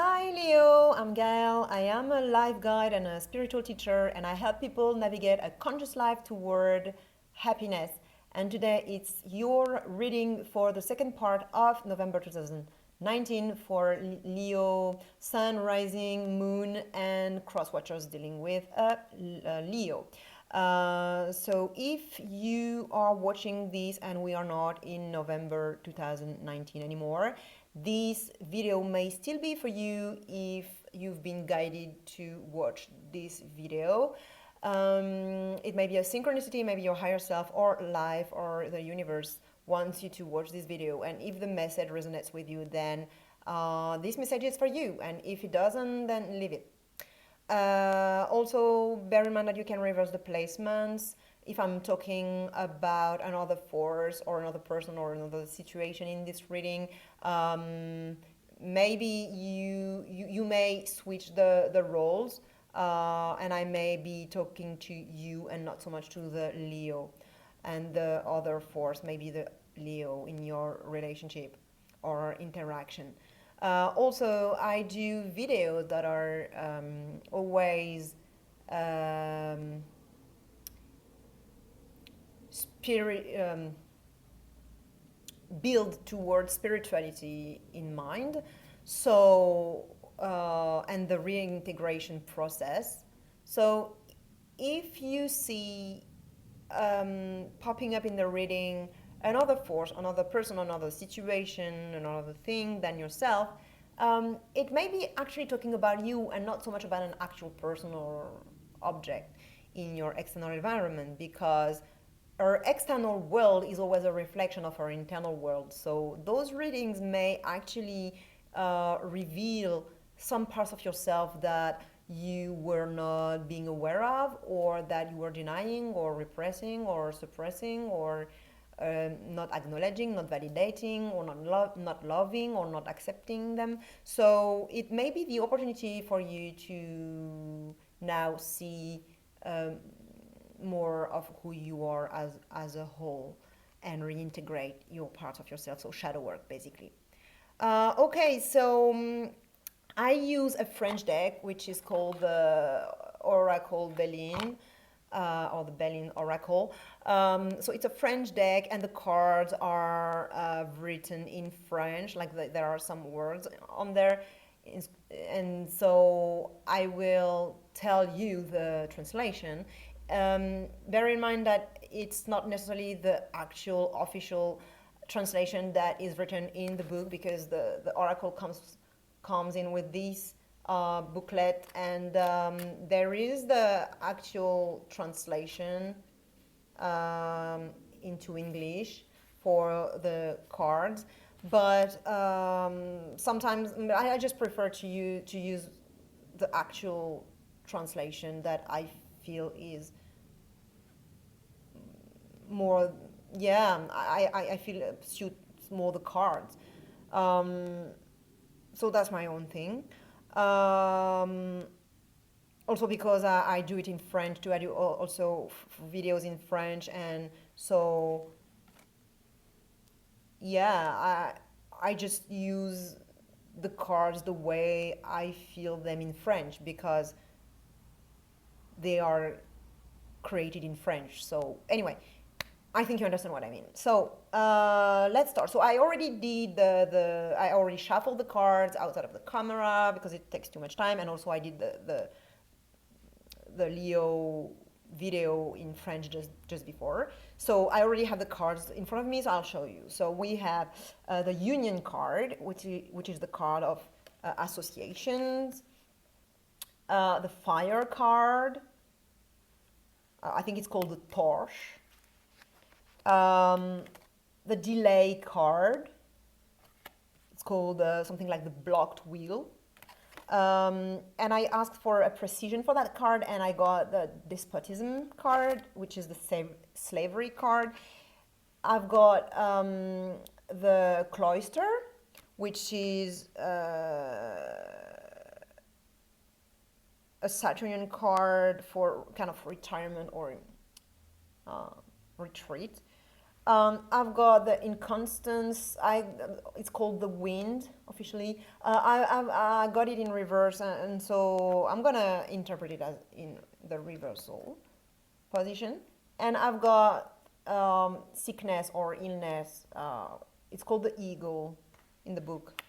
Hi Leo, I'm Gaelle. I am a life guide and a spiritual teacher, and I help people navigate a conscious life toward happiness. And today it's your reading for the second part of November 2019 for Leo, Sun, Rising, Moon, and Cross Watchers dealing with Leo. So if you are watching this and we are not in November 2019 anymore, this video may still be for you if you've been guided to watch this video. It may be a synchronicity, maybe your higher self or life or the universe wants you to watch this video. And if the message resonates with you, then this message is for you. And if it doesn't, then leave it. Also, bear in mind that you can reverse the placements. If I'm talking about another force or another person or another situation in this reading, maybe you may switch the roles, and I may be talking to you and not so much to the Leo, and the other force, maybe the Leo in your relationship or interaction. Also, I do videos that are always spirit build towards spirituality in mind. So and the reintegration process. So if you see popping up in the reading another force, another person, another situation, another thing than yourself, it may be actually talking about you and not so much about an actual person or object in your external environment, because our external world is always a reflection of our internal world. So those readings may actually reveal some parts of yourself that you were not being aware of, or that you were denying or repressing or suppressing, or not acknowledging, not validating, or not loving, or not accepting them. So it may be the opportunity for you to now see more of who you are as a whole, and reintegrate your parts of yourself. So shadow work, basically. Okay, so I use a French deck which is called the Oracle Belline, or the Belline Oracle. So it's a French deck, and the cards are written in French, like there are some words on there. And so I will tell you the translation. Bear in mind that it's not necessarily the actual official translation that is written in the book, because the oracle comes in with this booklet, and there is the actual translation into English for the cards, but sometimes I just prefer to use the actual translation that I feel is more, yeah, I feel suits more the cards. So that's my own thing. Also because I do it in French too. I do also videos in French, and so yeah, I just use the cards the way I feel them in French, because they are created in French. So anyway, I think you understand what I mean. So let's start. So I already did I already shuffled the cards outside of the camera because it takes too much time, and also I did the Leo video in French just before. So I already have the cards in front of me, so I'll show you. So we have the Union card, which is the card of associations. The Fire card. I think it's called the Torch. The Delay card. It's called something like the Blocked Wheel. And I asked for a precision for that card, and I got the Despotism card, which is the slavery card. I've got the Cloister, which is a Saturnian card for kind of retirement or retreat. I've got the inconstance. It's called the wind officially. I got it in reverse, and so I'm gonna interpret it as in the reversal position. And I've got sickness or illness. It's called the ego in the book.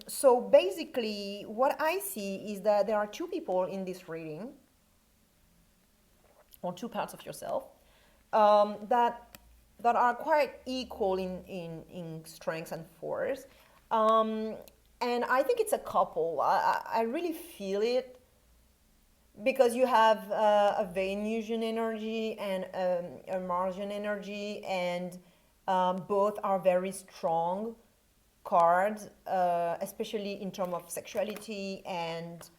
So basically, what I see is that there are two people in this reading, or two parts of yourself, that are quite equal in strength and force. And I think it's a couple. I really feel it because you have a Venusian energy and a Martian energy, and both are very strong cards, especially in terms of sexuality and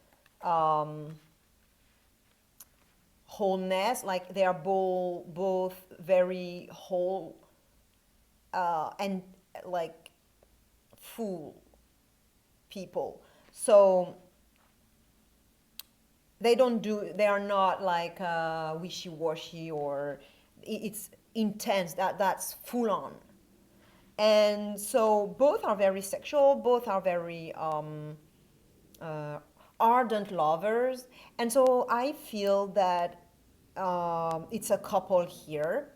wholeness. Like they are both very whole and like full people. So they are not like wishy-washy, or it's intense. That's full on. And so both are very sexual, both are very uh, ardent lovers. And so I feel that it's a couple here.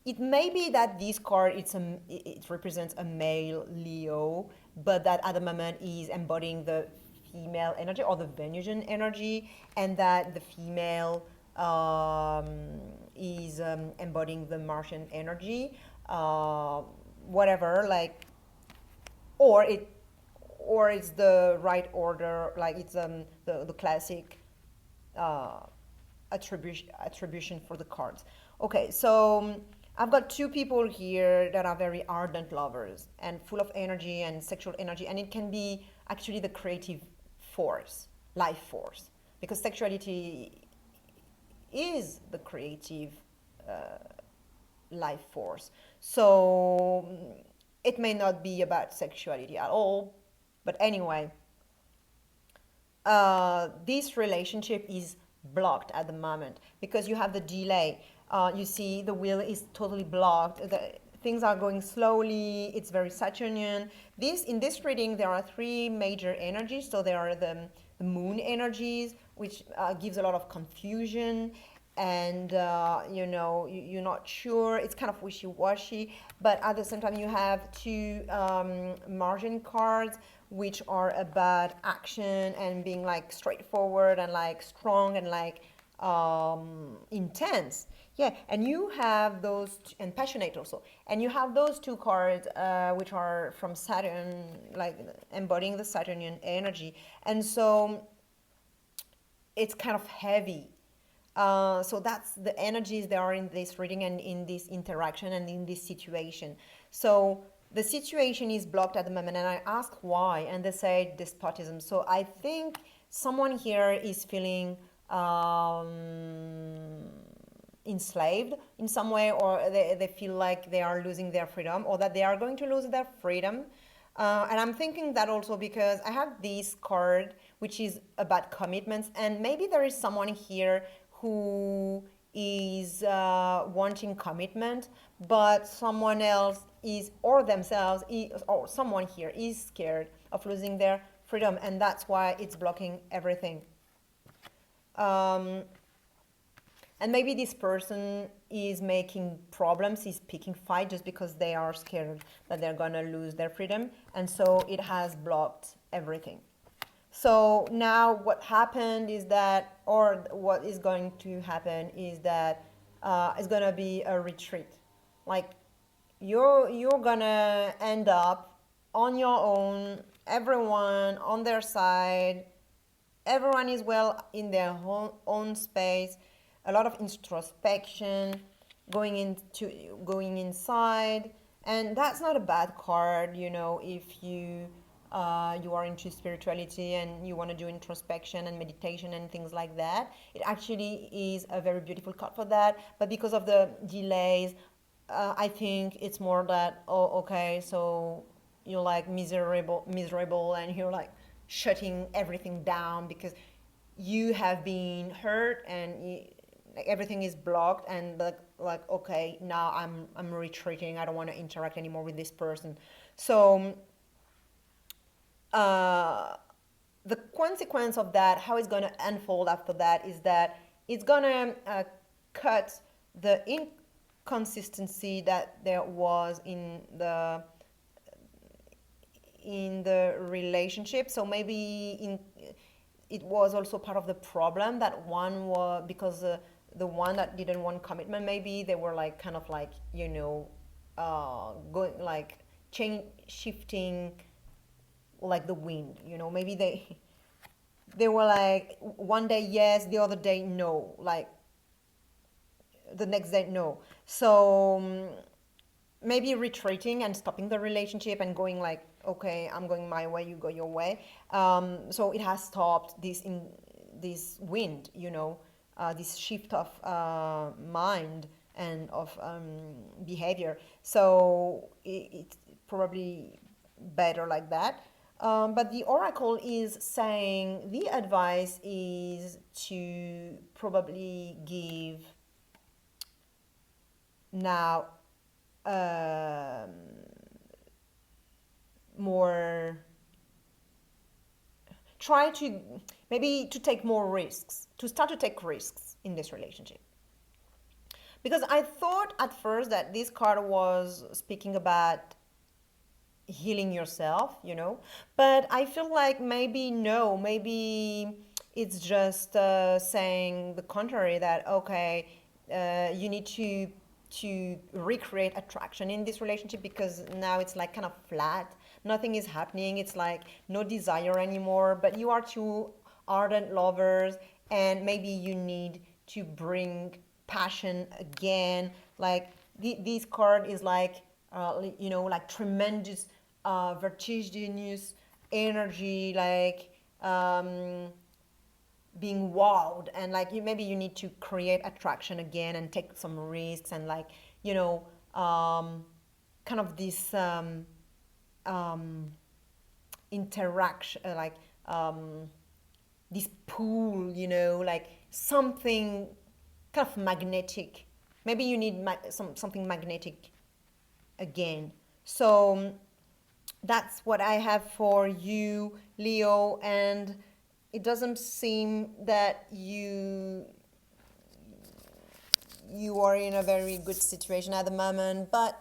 It may be that this card it represents a male Leo, but that at the moment is embodying the female energy or the Venusian energy, and that the female is embodying the Martian energy. Whatever, like, or it's the right order, like it's the classic uh, attribution for the cards. Okay, so I've got two people here that are very ardent lovers and full of energy and sexual energy, and it can be actually the creative force, life force, because sexuality is the creative life force. So it may not be about sexuality at all, but anyway, this relationship is blocked at the moment because you have the delay. You see, the wheel is totally blocked. Things are going slowly. It's very Saturnian. In this reading, there are three major energies. So there are the moon energies, which gives a lot of confusion, and you're not sure. It's kind of wishy-washy. But at the same time, you have two margin cards, which are about action and being like straightforward and like strong and like intense. Yeah, and you have those, and passionate also. And you have those two cards, which are from Saturn, like embodying the Saturnian energy. And so it's kind of heavy. So that's the energies that are in this reading and in this interaction and in this situation. So the situation is blocked at the moment, and I ask why, and they say despotism. So I think someone here is feeling enslaved in some way, or they feel like they are losing their freedom, or that they are going to lose their freedom. And I'm thinking that also because I have this card, which is about commitments, and maybe there is someone here who is wanting commitment, but someone else is, or themselves, or someone here is scared of losing their freedom, and that's why it's blocking everything. And maybe this person is making problems, is picking fight just because they are scared that they're gonna lose their freedom, and so it has blocked everything. So now what happened is that, or what is going to happen is that it's gonna be a retreat. Like you're gonna end up on your own, everyone on their side, everyone is well in their own space, a lot of introspection, going inside, and that's not a bad card, if you are into spirituality and you want to do introspection and meditation and things like that. It actually is a very beautiful card for that. But because of the delays, I think it's more that, oh, okay, so you're like miserable, and you're like shutting everything down because you have been hurt, and like everything is blocked, and like okay, now I'm retreating. I don't want to interact anymore with this person. So the consequence of that, how it's going to unfold after that, is that it's going to cut the inconsistency that there was in the relationship. So maybe it was also part of the problem that one was, because the one that didn't want commitment, maybe they were like kind of like, going like shifting like the wind, maybe they were like one day yes, the other day no, like the next day no. So maybe retreating and stopping the relationship and going like, okay, I'm going my way, you go your way. So it has stopped this wind, this shift of mind and of behavior. So it's probably better like that. But the oracle is saying the advice is to probably give now more, try to maybe to take more risks, to start to take risks in this relationship. Because I thought at first that this card was speaking about healing yourself, but I feel like maybe no, maybe it's just saying the contrary, that okay, you need to recreate attraction in this relationship, because now it's like kind of flat, nothing is happening, it's like no desire anymore, but you are two ardent lovers, and maybe you need to bring passion again. Like this card is like like tremendous vertiginous energy, like being wowed, and like maybe you need to create attraction again and take some risks, and like kind of this interaction, like this pool, like something kind of magnetic. Maybe you need something magnetic again. So that's what I have for you, Leo, and it doesn't seem that you are in a very good situation at the moment, but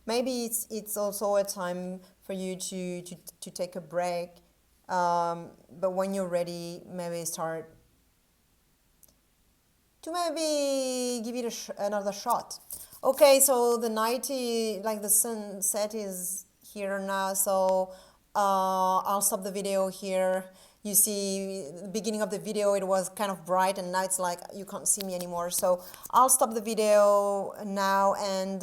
maybe it's also a time for you to take a break, but when you're ready, maybe start to maybe give it another shot. Okay, so the night is, like the sunset is here now, so I'll stop the video here. You see, the beginning of the video, it was kind of bright, and now it's like you can't see me anymore. So I'll stop the video now, and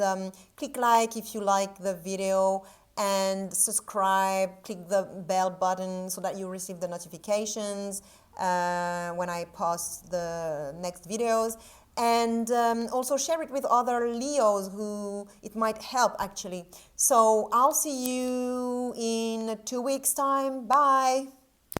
click like if you like the video, and subscribe, click the bell button so that you receive the notifications when I post the next videos. And also share it with other Leos who it might help actually. So I'll see you in 2 weeks time. Bye.